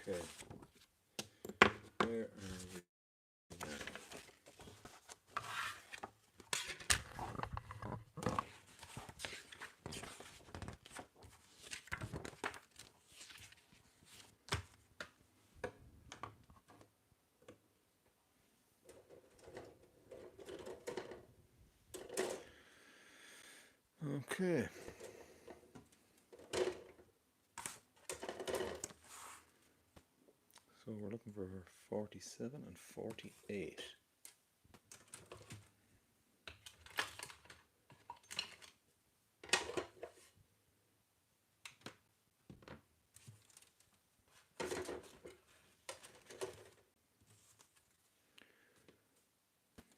Okay. Where are we now? Okay. So we're looking for 47 and 48.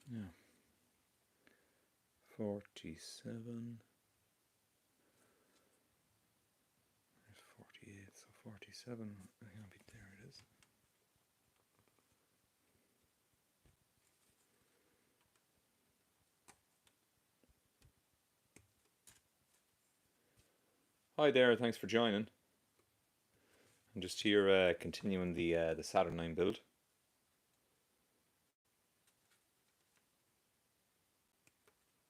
Yeah. 47. There's 48. So 47. There it is. Hi there, thanks for joining. I'm just here continuing the Saturnine build.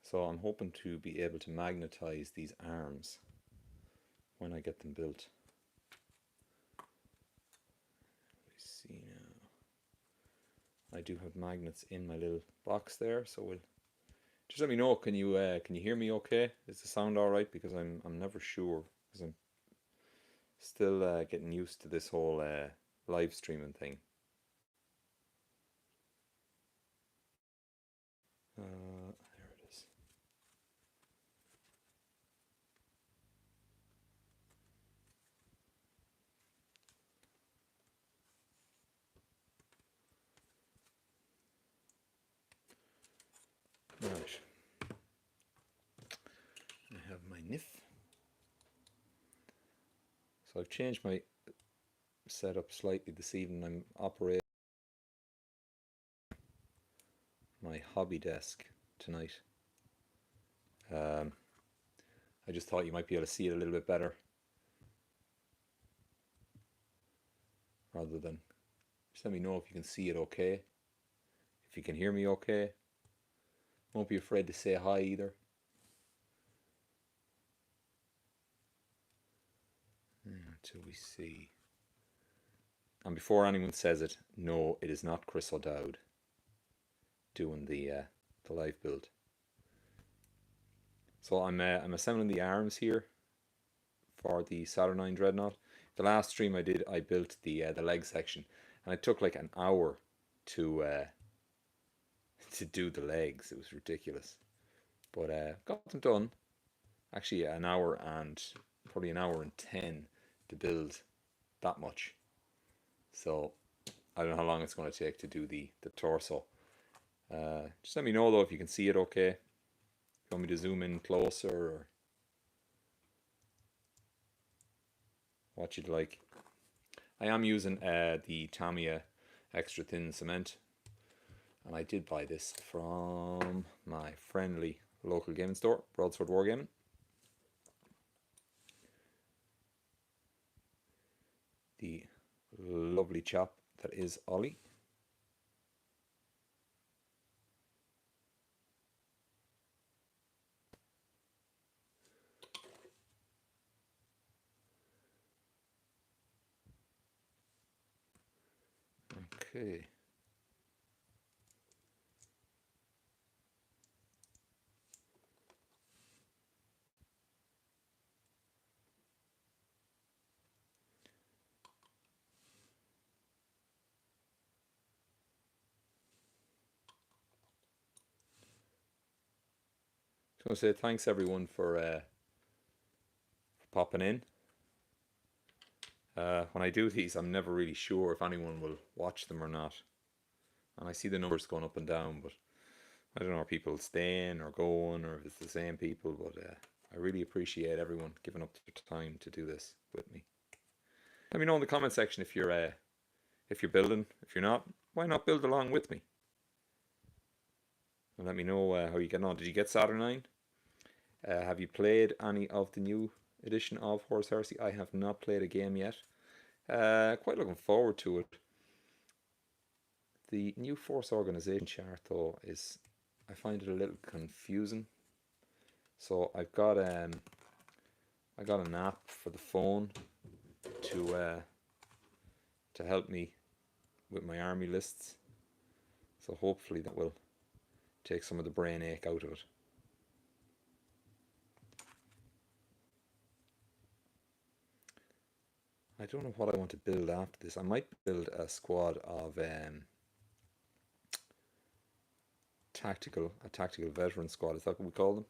So I'm hoping to be able to magnetize these arms when I get them built. Let's see now. I do have magnets in my little box there, so we'll just let me know. Can you hear me okay? Is the sound all right? Because I'm never sure, because I'm still getting used to this whole live streaming thing. There it is. Right. I have my NIF. So I've changed my setup slightly this evening. I'm operating my hobby desk tonight. I just thought you might be able to see it a little bit better, rather than just let me know if you can see it okay, if you can hear me okay. Won't be afraid to say hi either. Until we see. And before anyone says it, no, it is not Chris O'Dowd doing the live build. So I'm assembling the arms here for the Saturnine Dreadnought. The last stream I did, I built the leg section, and it took like an hour to do the legs. It was ridiculous, but got them done. Actually, an hour and probably an hour and 10 to build that much. So I don't know how long it's going to take to do the torso. Just let me know though if you can see it okay. You want me to zoom in closer, or what you'd like. I am using the Tamiya extra thin cement, and I did buy this from my friendly local gaming store, Broadsword Wargaming. The lovely chap that is Ollie. Okay. I want to say thanks everyone for popping in. When I do these, I'm never really sure if anyone will watch them or not, and I see the numbers going up and down, but I don't know, are people staying or going, or if it's the same people. But I really appreciate everyone giving up their time to do this with me. Let me know in the comment section if you're building. If you're not, why not build along with me? And let me know how you get on. Did you get Saturnine? Have you played any of the new edition of Horus Heresy? I have not played a game yet. Quite looking forward to it. The new force organization chart, though, I find it a little confusing. So I got an app for the phone to help me with my army lists. So hopefully that will take some of the brain ache out of it. I don't know what I want to build after this. I might build a squad of a tactical veteran squad. Is that what we call them?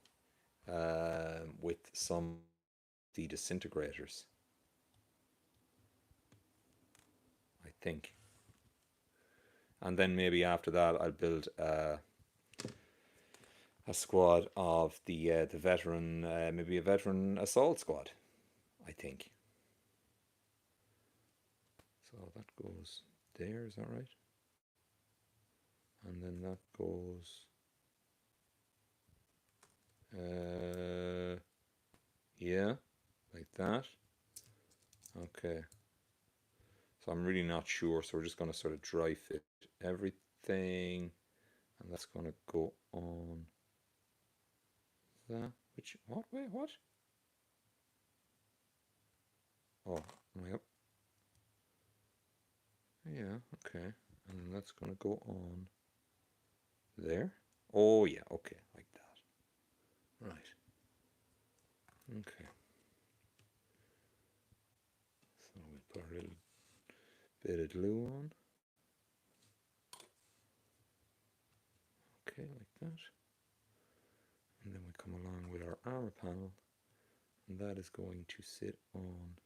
With some the disintegrators, I think. And then maybe after that, I'll build a squad of the veteran, maybe a veteran assault squad, I think. So that goes there, is that right? And then that goes, yeah, like that. Okay. So I'm really not sure. So we're just going to sort of dry fit everything, and that's going to go on that. Which what? Wait, what? Oh, am I up? Yeah, okay. And then that's going to go on there. Oh yeah, okay, like that. Right. Okay. So we put a little bit of glue on. Okay, like that. And then we come along with our armor panel, and that is going to sit on.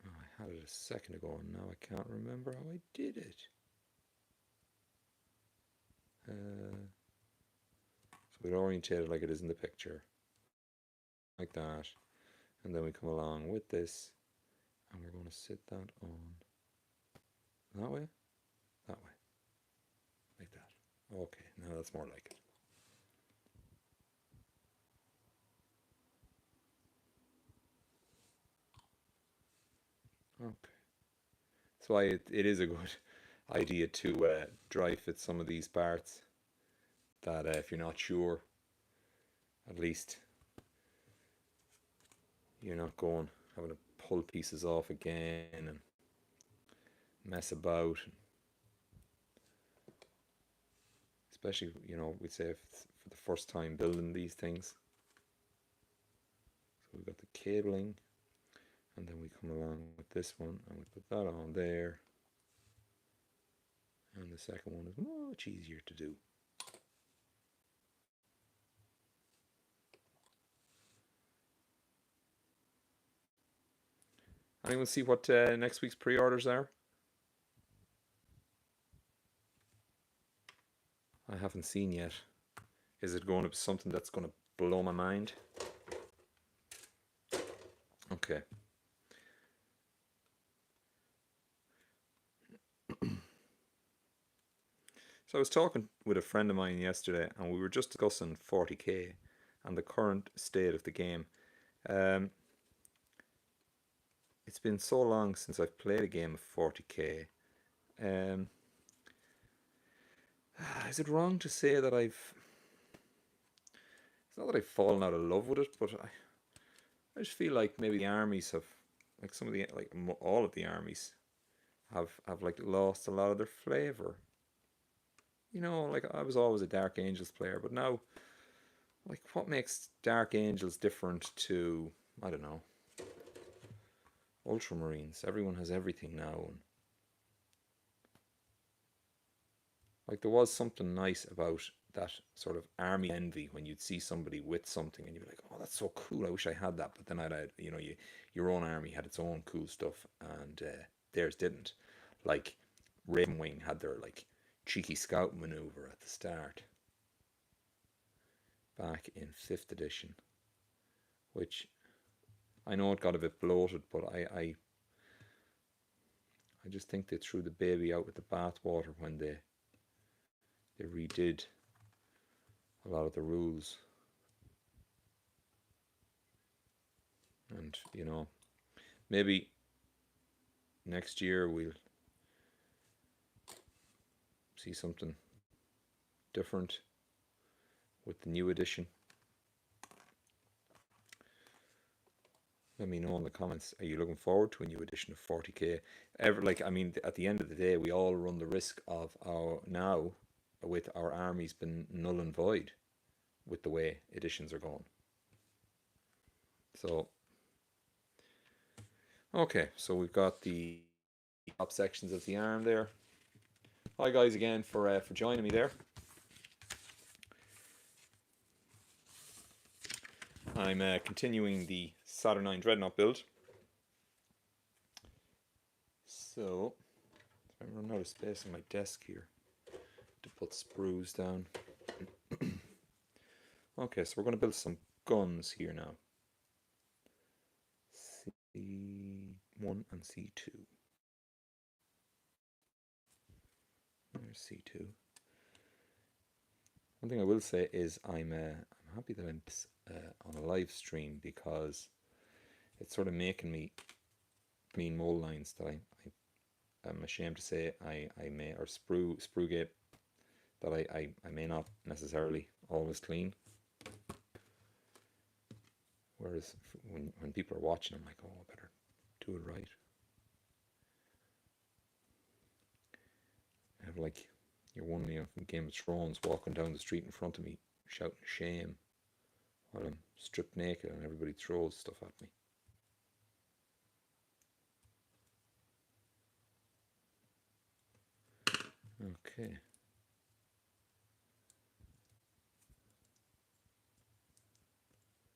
Oh, I had it a second ago, and now I can't remember how I did it. So we orientate it like it is in the picture, like that, and then we come along with this, and we're going to sit that on that way, like that. Okay, now that's more like it. Okay, so it is a good idea to dry fit some of these parts. That if you're not sure, at least you're not going having to pull pieces off again and mess about. Especially, we'd say for the first time building these things. So we've got the cabling, and then we come along with this one and we put that on there. And the second one is much easier to do. Anyone see what next week's pre-orders are? I haven't seen yet. Is it going to be something that's going to blow my mind? Okay. So I was talking with a friend of mine yesterday, and we were just discussing 40k and the current state of the game. It's been so long since I've played a game of 40k. Is it wrong to say that It's not that I've fallen out of love with it, but I just feel like maybe the armies have, like some of the, like all of the armies, have like lost a lot of their flavor. Like I was always a Dark Angels player, but now, like, what makes Dark Angels different to, I don't know, Ultramarines? Everyone has everything now, and like there was something nice about that sort of army envy when you'd see somebody with something and you'd be like, oh, that's so cool, I wish I had that. But then your own army had its own cool stuff, and theirs didn't. Like Ravenwing had their like cheeky scout maneuver at the start back in 5th edition, which I know it got a bit bloated, but I just think they threw the baby out with the bathwater when they redid a lot of the rules. And maybe next year we'll see something different with the new edition. Let me know in the comments, are you looking forward to a new edition of 40k? I mean, at the end of the day, we all run the risk of now, with our armies being null and void with the way editions are going. So, okay, so we've got the top sections of the arm there. Hi guys again for joining me there. I'm continuing the Saturnine Dreadnought build. So, I'm running out of space on my desk here to put sprues down. Okay, so we're going to build some guns here now. C1 and C2. There's C2. One thing I will say is I'm happy that I'm on a live stream, because it's sort of making me clean mold lines that I'm ashamed to say I may, or sprue-gate that I may not necessarily always clean. Whereas when people are watching, I'm like, oh, I better do it right. I have like your one, from Game of Thrones walking down the street in front of me shouting shame while I'm stripped naked and everybody throws stuff at me. Okay.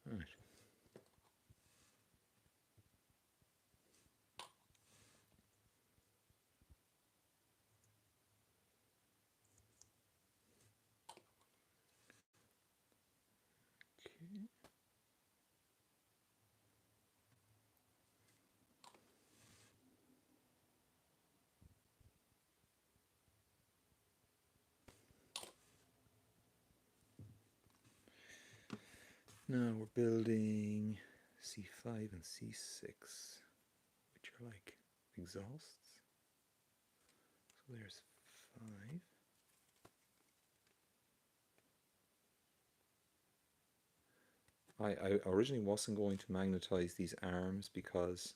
All right. Okay. Now we're building C5 and C6, which are like exhausts. So there's 5. I originally wasn't going to magnetize these arms because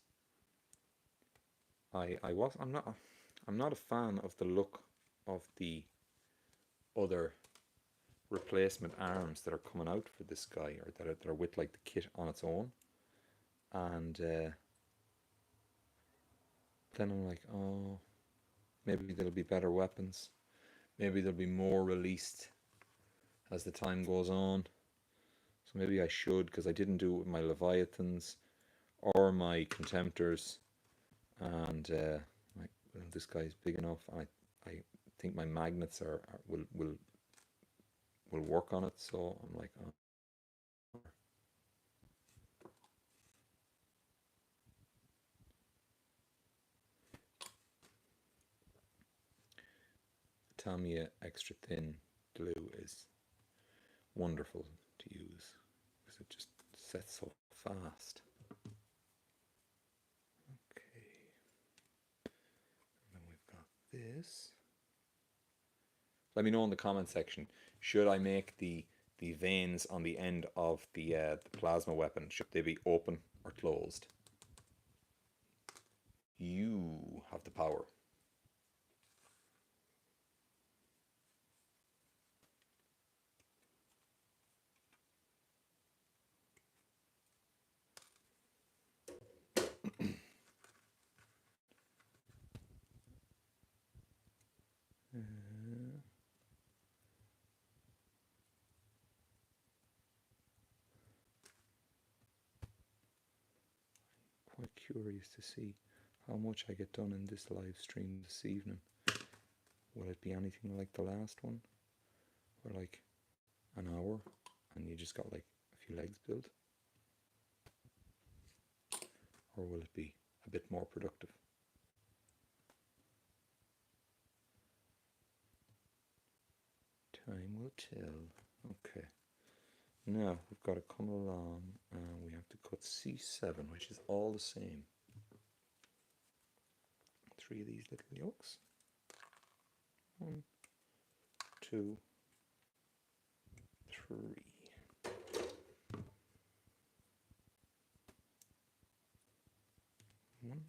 I'm not a fan of the look of the other replacement arms that are coming out for this guy, or that are with like the kit on its own. And then I'm like, oh, maybe there'll be better weapons, maybe there'll be more released as the time goes on. So maybe I should, because I didn't do it with my Leviathans or my Contemptors, and this guy's big enough. I think my magnets will work on it. So I'm like, oh. Tamiya extra thin glue is wonderful to use because it just sets so fast. Okay, and then we've got this. Let me know in the comment section, should I make the veins on the end of the plasma weapon, should they be open or closed? You have the power. Quite curious to see how much I get done in this live stream this evening. Will it be anything like the last one, or like an hour and you just got like a few legs built? Or will it be a bit more productive? Time will tell. Okay. Now we've got to come along and we have to cut C7, which is all the same. 3 of these little yolks. 1, 2, 3. One.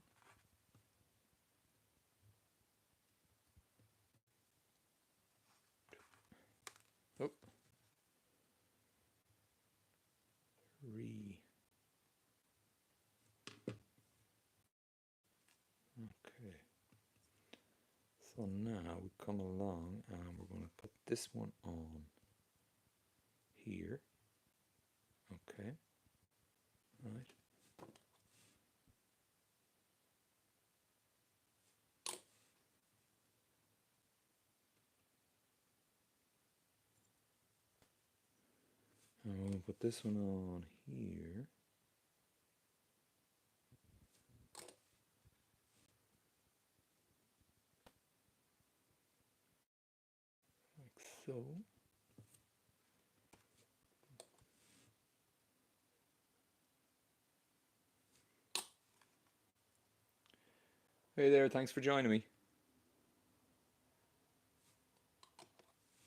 Oh. 3. Okay. So now we come along and we're going to put this one on here. Okay. Right. And we'll put this one on here. Like so. Hey there, thanks for joining me.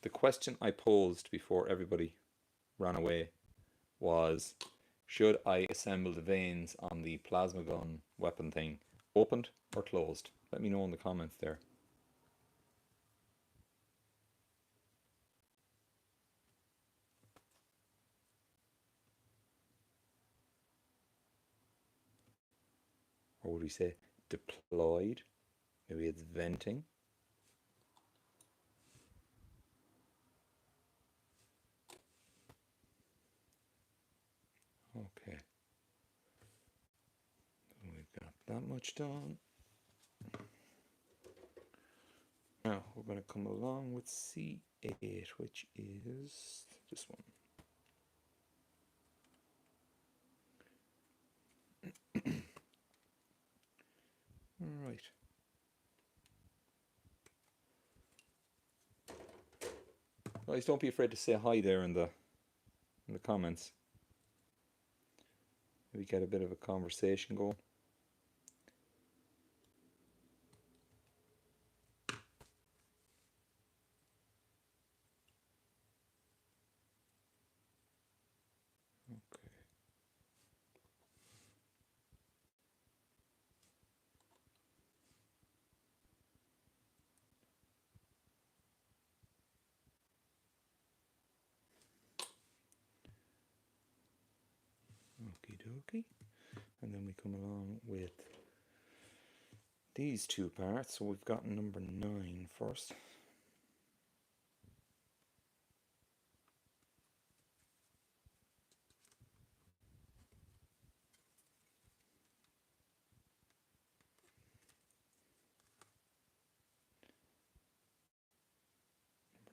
The question I posed before everybody ran away was, should I assemble the vanes on the plasma gun weapon thing opened or closed? Let me know in the comments there. Or would we say deployed? Maybe it's venting. Okay. So we've got that much done. Now we're going to come along with C8, which is this one. All right. Guys, don't be afraid to say hi there in the comments. Maybe get a bit of a conversation going. Okay. Okie dokie. And then we come along with these two parts. So we've got number 9 first.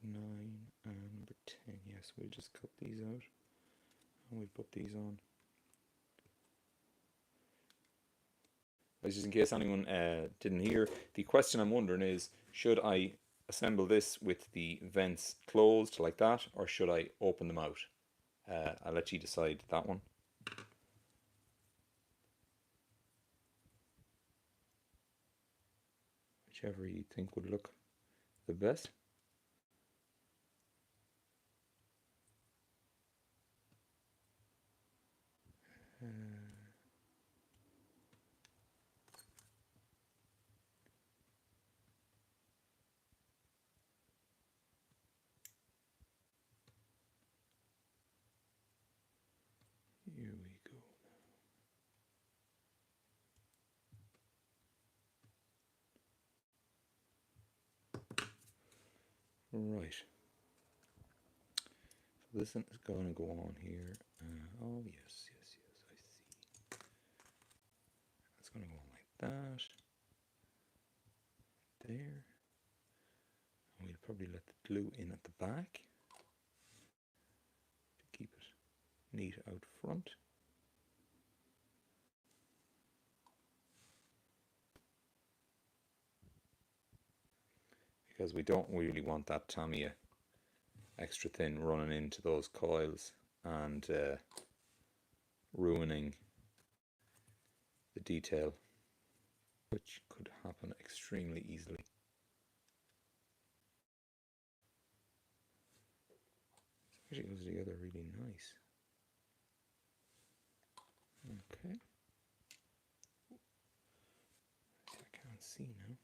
Number 9 and number 10. Yes, we'll just cut these out and we'll put these on. Just in case anyone didn't hear, the question I'm wondering is, should I assemble this with the vents closed like that, or should I open them out? I'll let you decide that one. Whichever you think would look the best. Here we go. Right. So this is going to go on here. Oh yes, I see. It's going to go on like that. There. And we'll probably let the glue in at the back to keep it neat out front. Because we don't really want that Tamiya extra thin running into those coils and ruining the detail. which could happen extremely easily. Especially goes together really nice. Okay. I can't see now.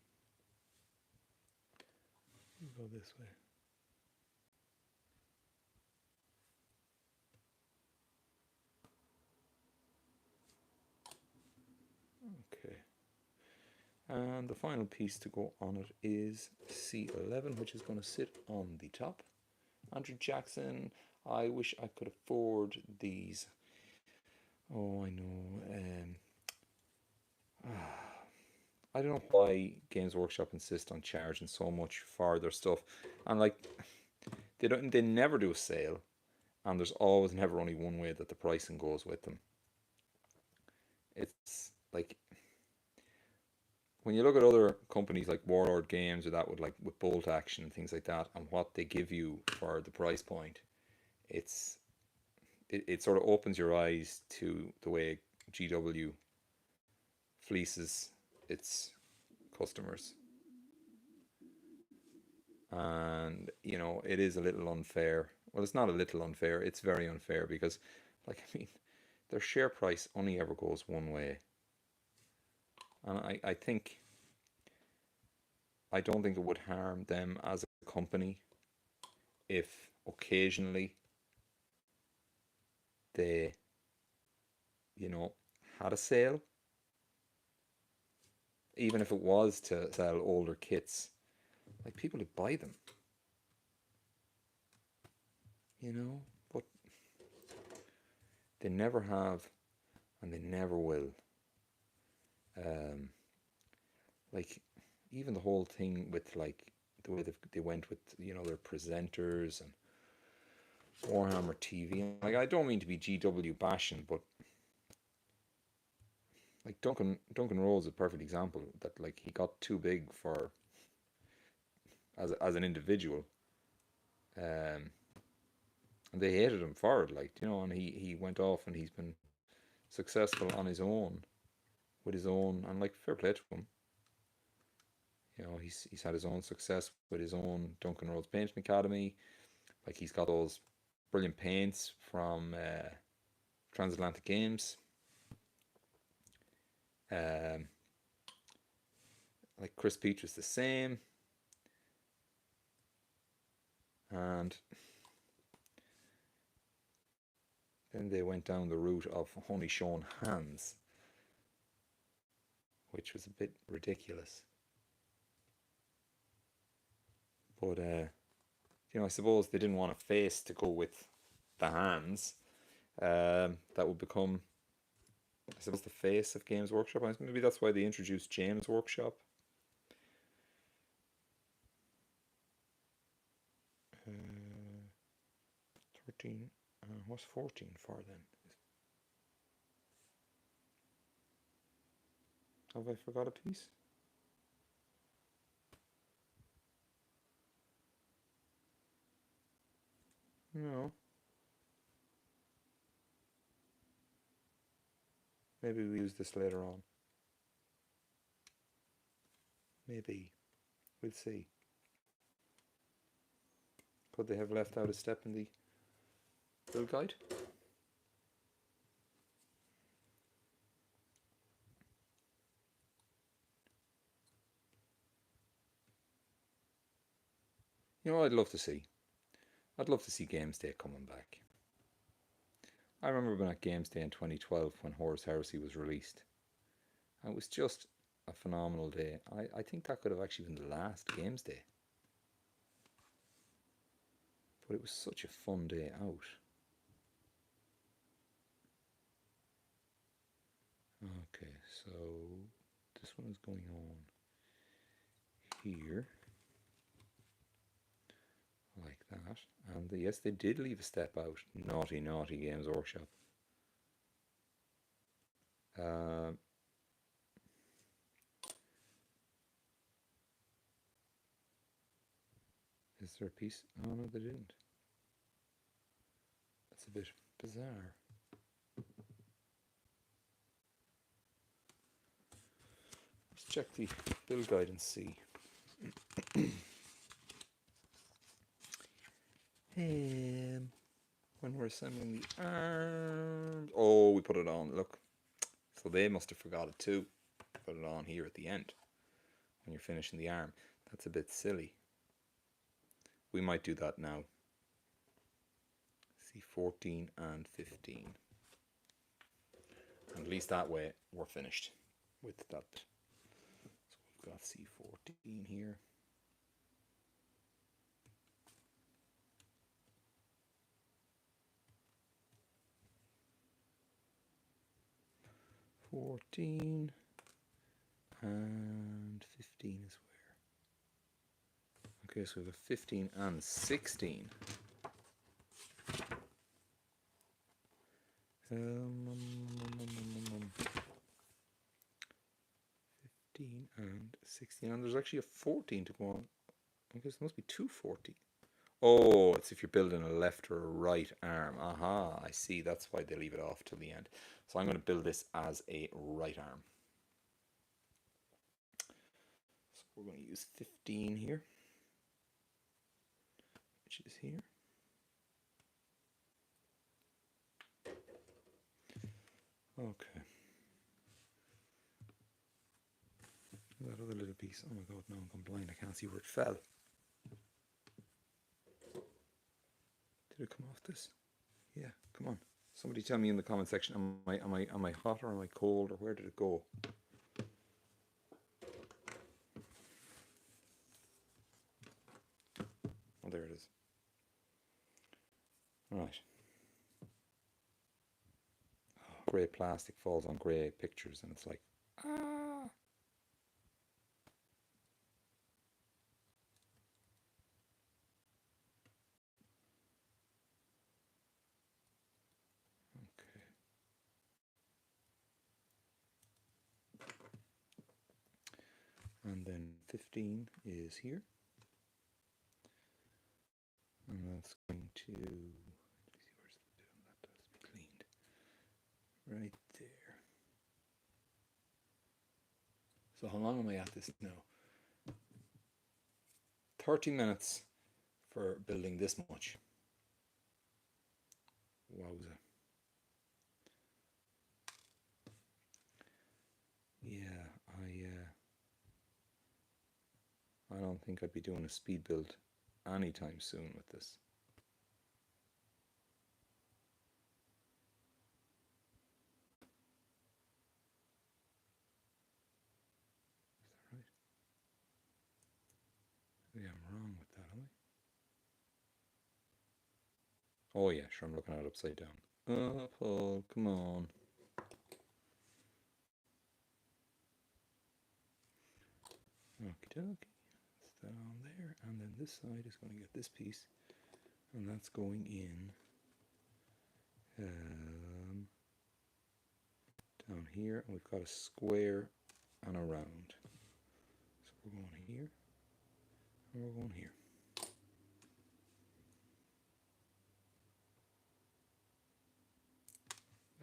We'll go this way. Okay. And the final piece to go on it is C11, which is going to sit on the top. Andrew Jackson, I wish I could afford these. Oh, I know. I don't know why Games Workshop insist on charging so much for their stuff. And like, they never do a sale, and there's always never only one way that the pricing goes with them. It's like, when you look at other companies like Warlord Games or that with Bolt Action and things like that, and what they give you for the price point, it sort of opens your eyes to the way GW fleeces its customers. And you know, it is a little unfair. Well, it's not a little unfair, it's very unfair, because like, I mean, their share price only ever goes one way. And I don't think it would harm them as a company if occasionally they, you know, had a sale, even if it was to sell older kits. Like, people would buy them, you know, but they never have, and they never will. Like, even the whole thing with like the way they went with, you know, their presenters and Warhammer TV. Like, I don't mean to be GW bashing, but like Duncan Rose is a perfect example that, like, he got too big for as an individual, and they hated him for it, like, you know, and he went off and he's been successful on his own with his own, and like, fair play to him. You know, he's had his own success with his own Duncan Rose Painting Academy. Like, he's got those brilliant paints from Transatlantic Games. Like, Chris Petrus the same. And then they went down the route of only showing hands, which was a bit ridiculous. But you know, I suppose they didn't want a face to go with the hands. That would become, I suppose, the face of Games Workshop. Maybe that's why they introduced James Workshop. 13. What's 14 for then? Have I forgot a piece? No. Maybe we use this later on. Maybe. We'll see. Could they have left out a step in the build guide? You know what I'd love to see? I'd love to see Games Day coming back. I remember being at Games Day in 2012 when Horus Heresy was released. And it was just a phenomenal day. I think that could have actually been the last Games Day. But it was such a fun day out. Okay, so this one is going on here. Like that. And yes, they did leave a step out. Naughty, naughty Games Workshop. Is there a piece? Oh no, they didn't. That's a bit bizarre. Let's check the build guide and see. When we're assembling the arms, oh, we put it on. Look, so they must have forgot it too. Put it on here at the end when you're finishing the arm. That's a bit silly. We might do that now. See, 14 and 15. And at least that way we're finished with that. So we've got C14 here. $14 and 15 is where? Okay, so we've got 15 and 16. 15 and 16, and there's actually a 14 to go on. I guess there must be two 14. Oh, it's if you're building a left or a right arm. Aha, I see. That's why they leave it off till the end. So I'm going to build this as a right arm. So we're going to use 15 here, which is here. Okay. That other little piece. Oh my god, now I'm blind. I can't see where it fell. Did it come off this? Yeah, come on. Somebody tell me in the comment section, am I hot or am I cold, or where did it go? Oh, there it is. Alright. Oh, grey plastic falls on grey pictures and it's like, ah. And then 15 is here. And that's going to, let me see, where's the bit that has to be cleaned? Right there. So how long am I at this now? 30 minutes for building this much. Wowza. Yeah, I don't think I'd be doing a speed build anytime soon with this. Is that right? Maybe I'm wrong with that, am I? Oh yeah, sure, I'm looking at it upside down. Oh, Paul, come on. Okie dokie. That's that on there, and then this side is going to get this piece, and that's going in down here, and we've got a square and a round. So we're going here, and we're going here.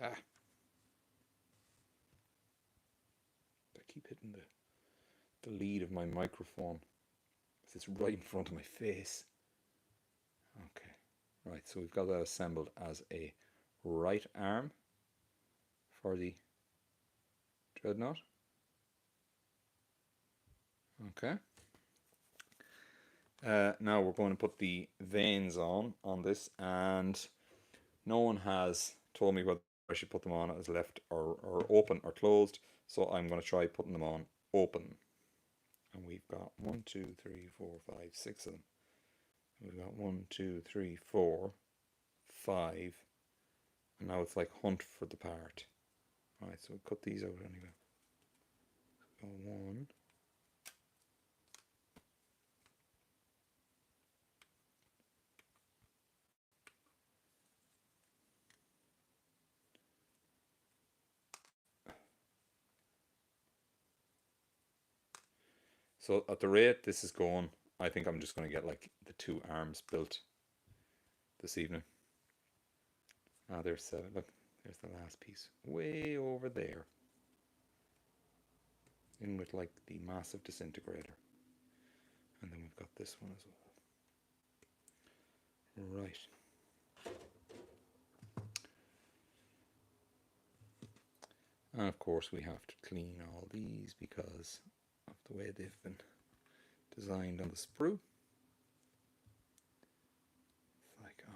Ah! I keep hitting the lead of my microphone because it's right in front of my face. Okay, right, so we've got that assembled as a right arm for the dreadnought. Okay. Now we're going to put the vanes on this, and no one has told me whether I should put them on as left or open or closed, so I'm going to try putting them on open. And we've got 1, 2, 3, 4, 5, 6 of them. We've got 1, 2, 3, 4, 5, and now it's like hunt for the part. Alright, so we'll cut these out anyway. So 1. So at the rate this is going, I think I'm just going to get like the 2 arms built this evening. Ah, there's 7. Look, there's the last piece way over there. in with like the massive disintegrator. And then we've got this one as well. Right. And of course we have to clean all these because of the way they've been designed on the sprue. It's like, oh.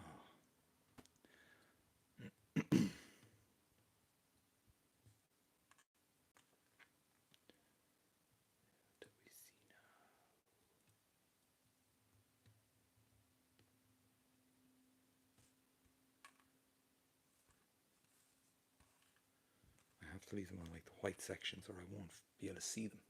Do we see now? I have to leave them on like the white sections or I won't be able to see them.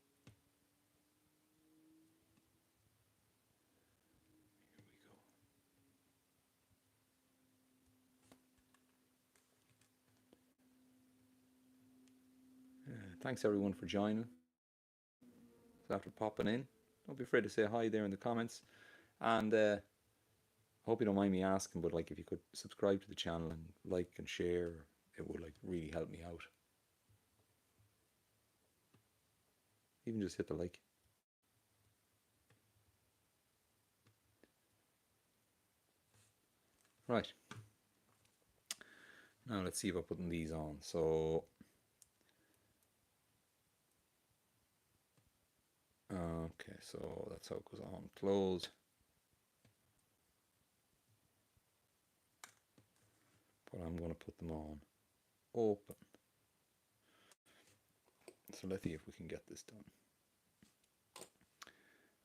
Thanks everyone for joining. After popping in, don't be afraid to say hi there in the comments, and hope you don't mind me asking, but like if you could subscribe to the channel and like and share, it would like really help me out. Even just hit the like. Right, now let's see about putting these on. So okay, so that's how it goes on. Closed. But I'm going to put them on open. So let's see if we can get this done.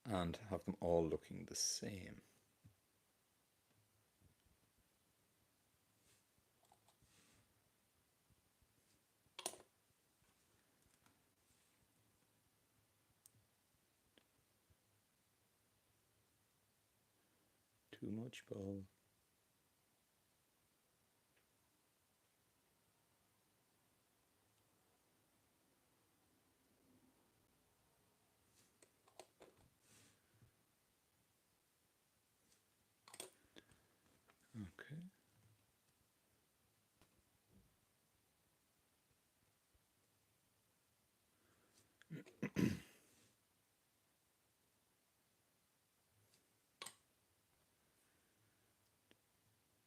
And have them all looking the same. Too much ball. Okay.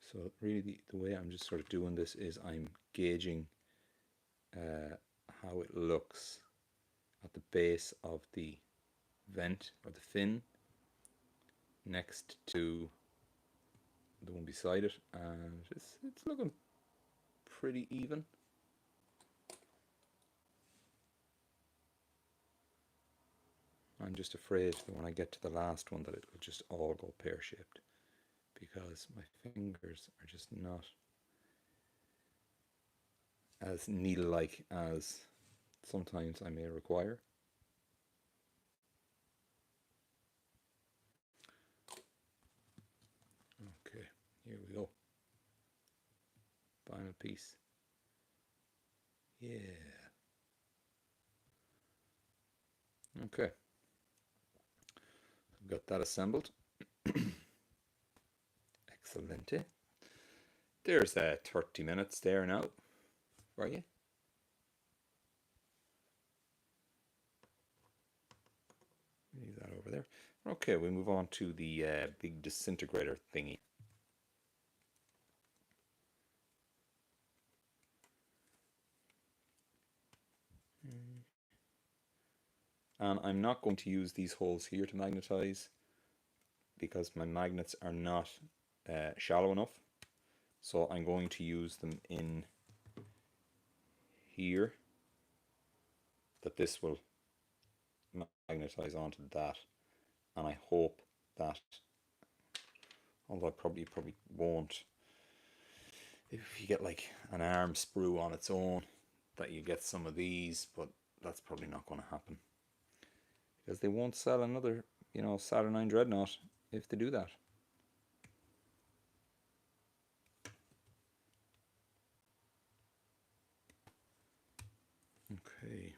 So really the way I'm just sort of doing this is I'm gauging how it looks at the base of the vent or the fin next to the one beside it, and it's looking pretty even. I'm just afraid that when I get to the last one that it will just all go pear-shaped, because my fingers are just not as needle-like as sometimes I may require. Okay, here we go. Final piece. Yeah. Okay. I've got that assembled. Excellent. There's 30 minutes there now for you. Leave that over there. Okay, we move on to the big disintegrator thingy. And I'm not going to use these holes here to magnetize because my magnets are not shallow enough. So I'm going to use them in here, that this will magnetize onto that, and I hope that, although I probably won't, if you get like an arm sprue on its own, that you get some of these, but that's probably not going to happen because they won't sell another, you know, Saturnine Dreadnought if they do that. Okay.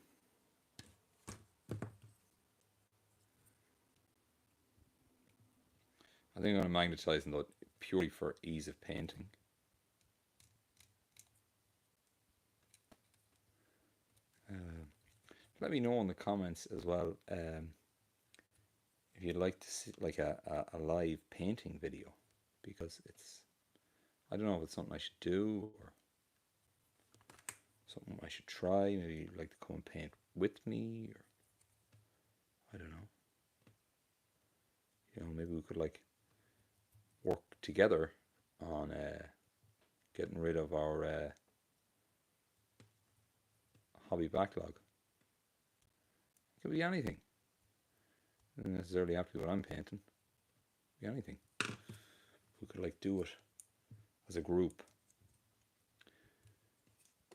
I think I'm going to magnetize them though, purely for ease of painting. Let me know in the comments as well if you'd like to see like a live painting video, because it's, I don't know if it's something I should do or something I should try. Maybe you'd like to come and paint with me, or I don't know. You know, maybe we could like work together on getting rid of our hobby backlog. It could be anything. It doesn't necessarily have to be what I'm painting. It could be anything. We could like do it as a group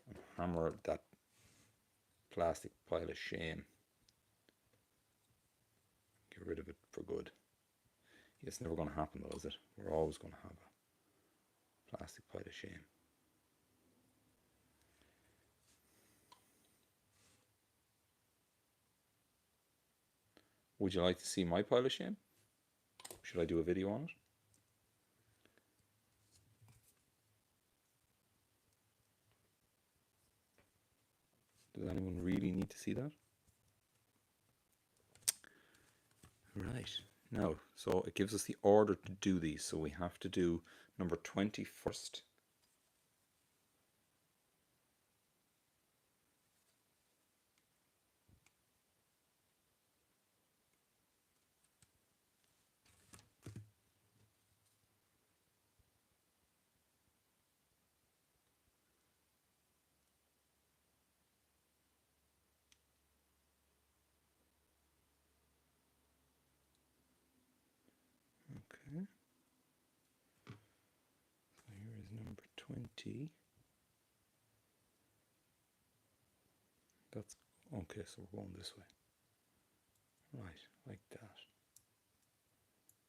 and hammer that plastic pile of shame. Get rid of it for good. It's never going to happen though, is it? We're always going to have a plastic pile of shame. Would you like to see my pile of shame? Should I do a video on it? Does anyone really need to see that? Right, now, so it gives us the order to do these. So we have to do number 20 first. Okay. So here is number 20. That's okay, so we're going this way. Right, like that.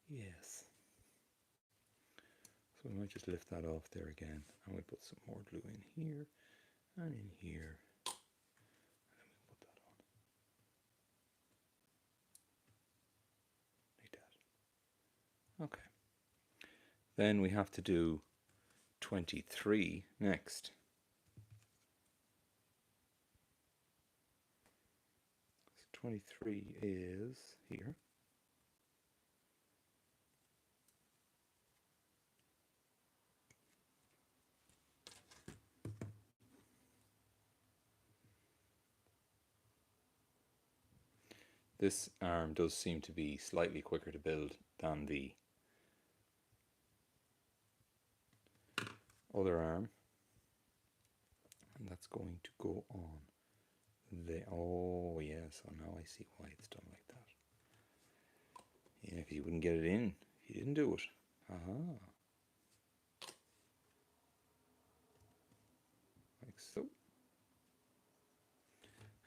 Yes. So we might just lift that off there again, and we put some more glue in here and in here. And then we put that on. Like that. Okay. Then we have to do 23 next. So 23 is here. This arm does seem to be slightly quicker to build than the other arm, and that's going to go on the, oh yes, so now I see why it's done like that. Yeah, if you wouldn't get it in, if you didn't do it. Aha. Like so.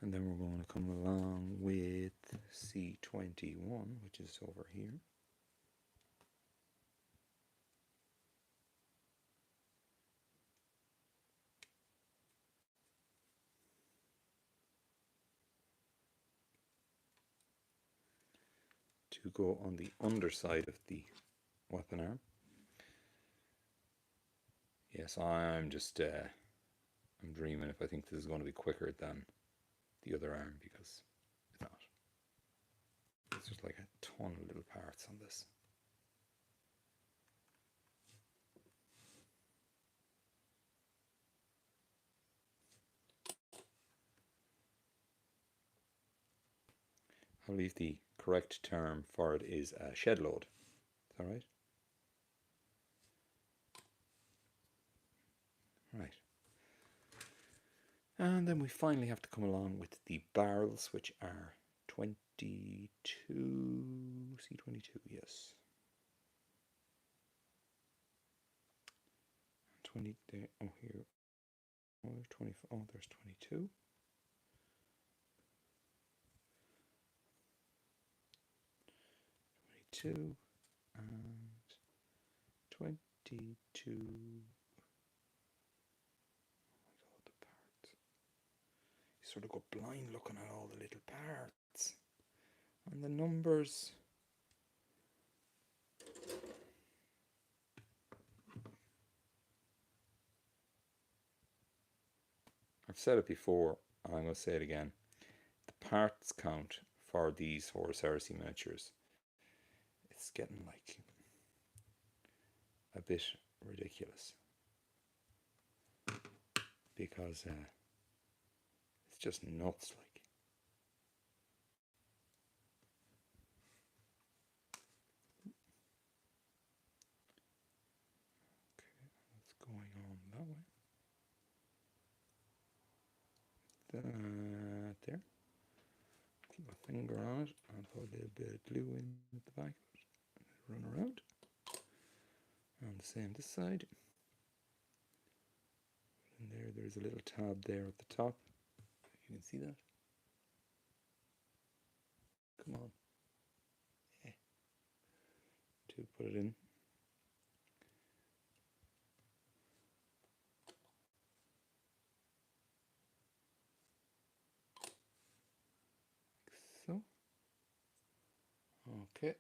And then we're going to come along with C21, which is over here. To go on the underside of the weapon arm. Yes, I'm just, I'm dreaming if I think this is going to be quicker than the other arm, because it's not. It's just like a ton of little parts on this. I believe the correct term for it is a shed load. Is that right? Right. And then we finally have to come along with the barrels, which are 22, C22, yes. 20 there, oh here, oh there's 20, oh there's 22. 22 and 22. Oh my god, the parts. You sort of go blind looking at all the little parts and the numbers. I've said it before, and I'm going to say it again. The parts count for these Horus Heresy miniatures, it's getting like a bit ridiculous, because it's just nuts, like. Okay, what's going on that way? That there. Keep my finger on it and put a little bit of glue in at the back of it. Run around. And the same this side. And there's a little tab there at the top. You can see that. Come on. Yeah. To put it in. Like so. Okay.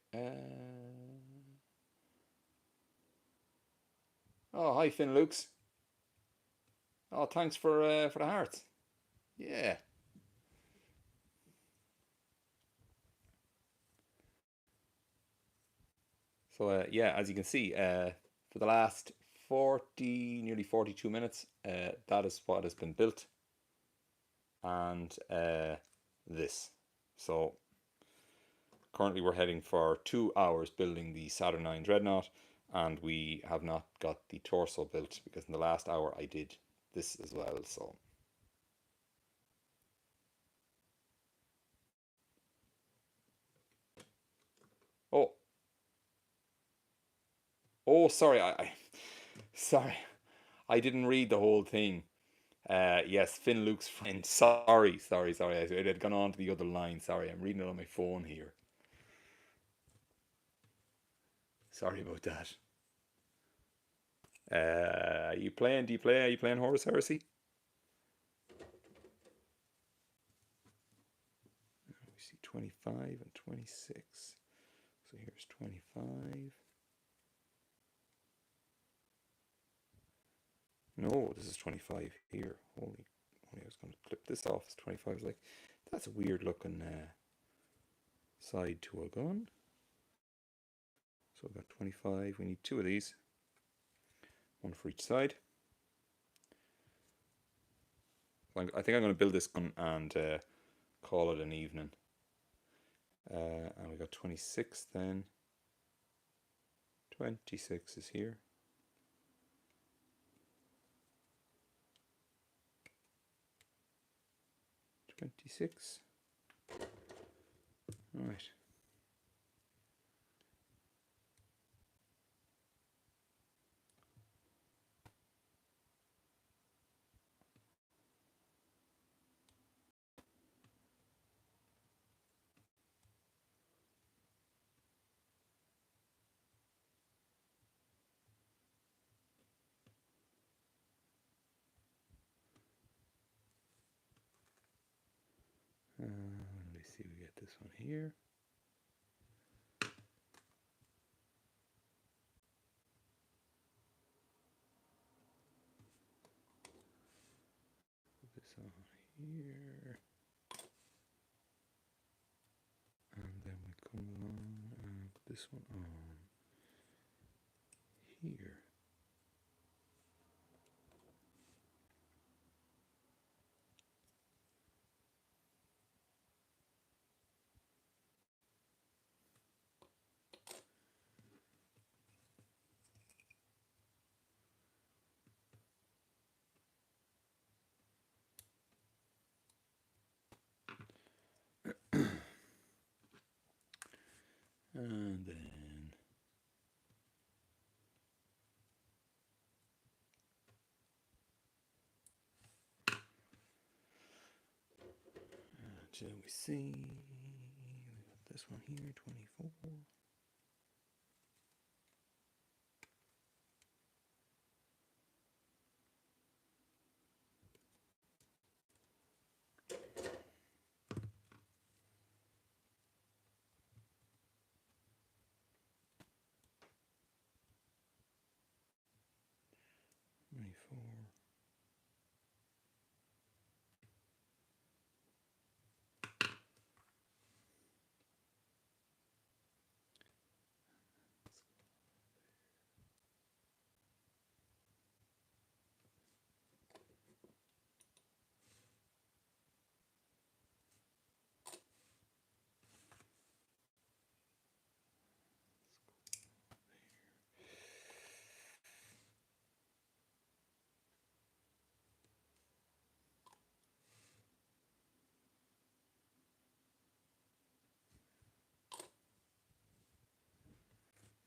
Oh, hi, Finn Lukes. Oh, thanks for the hearts. Yeah. So yeah, as you can see, for the last nearly 42 minutes, that is what has been built, and this. So currently we're heading for 2 hours building the Saturnine Dreadnought, and we have not got the torso built because in the last hour I did this as well. So oh, sorry, sorry, I didn't read the whole thing. Yes, Finn Luke's friend. Sorry. It had gone on to the other line. Sorry, I'm reading it on my phone here. Sorry about that. Are you playing Horus Heresy? We see 25 and 26. So here's 25. No, this is 25 here. Holy, I was going to clip this off. It's 25. Like, that's a weird looking side to a gun. So we've got 25. We need 2 of these. 1 for each side. I think I'm going to build this gun and call it an evening. And we got 26 then. 26 is here. $26. All right. Let me see, we get this one here. Put this on here. And then we come along and put this one on here. And then until we see, we got this one here, 24.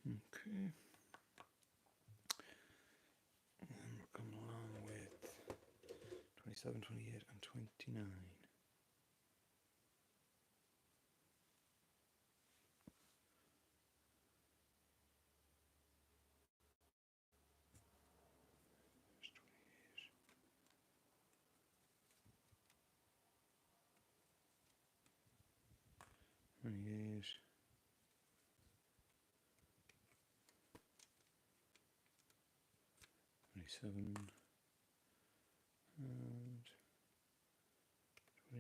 Okay. And we're coming along with 27, 28, and 29. There's 28. 27 and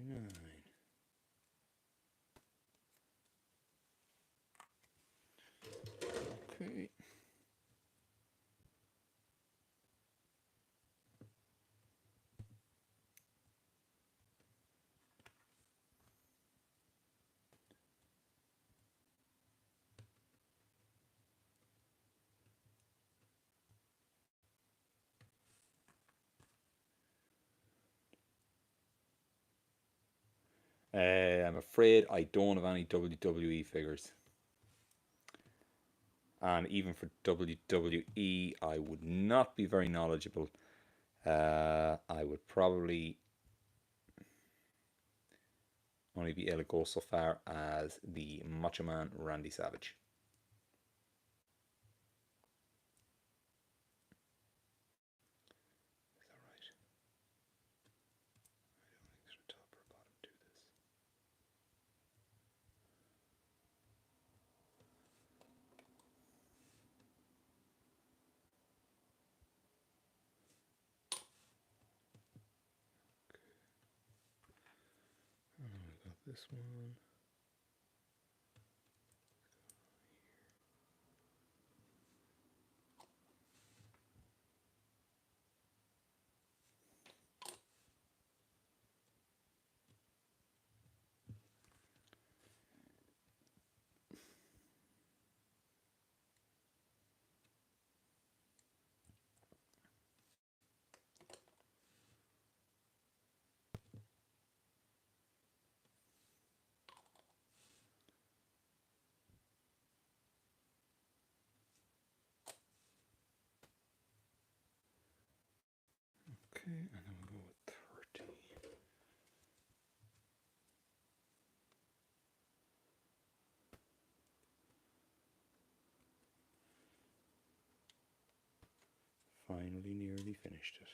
29. Okay. I'm afraid I don't have any WWE figures. And even for WWE, I would not be very knowledgeable. I would probably only be able to go so far as the Macho Man Randy Savage. Is that right? I don't think there's a top or a bottom to this. Okay. Oh, I got this one. Okay, and then we'll go with 30. Finally, nearly finished it.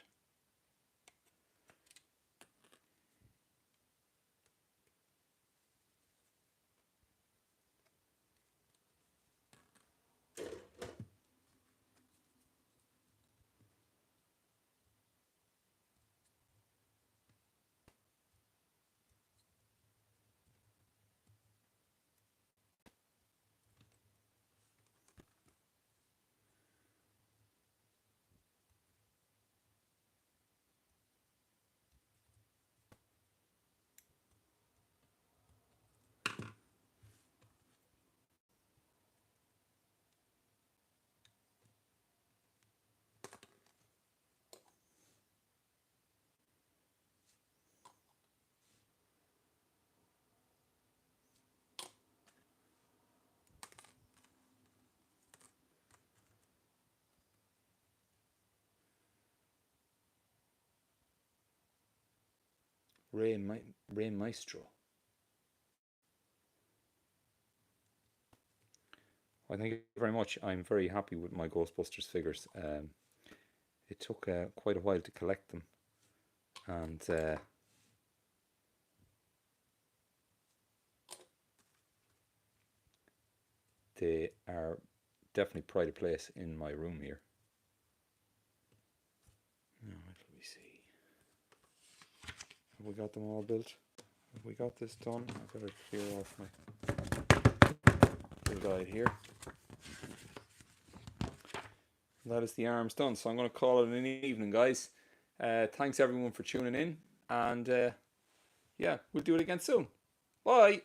Rey Maestro. Well, thank you very much. I'm very happy with my Ghostbusters figures. It took quite a while to collect them, and they are definitely pride of place in my room here. Now, let me see. Have we got them all built? Have we got this done? I better clear off my little guide here. That is the arms done. So I'm going to call it an evening, guys. Thanks everyone for tuning in, and yeah, we'll do it again soon. Bye.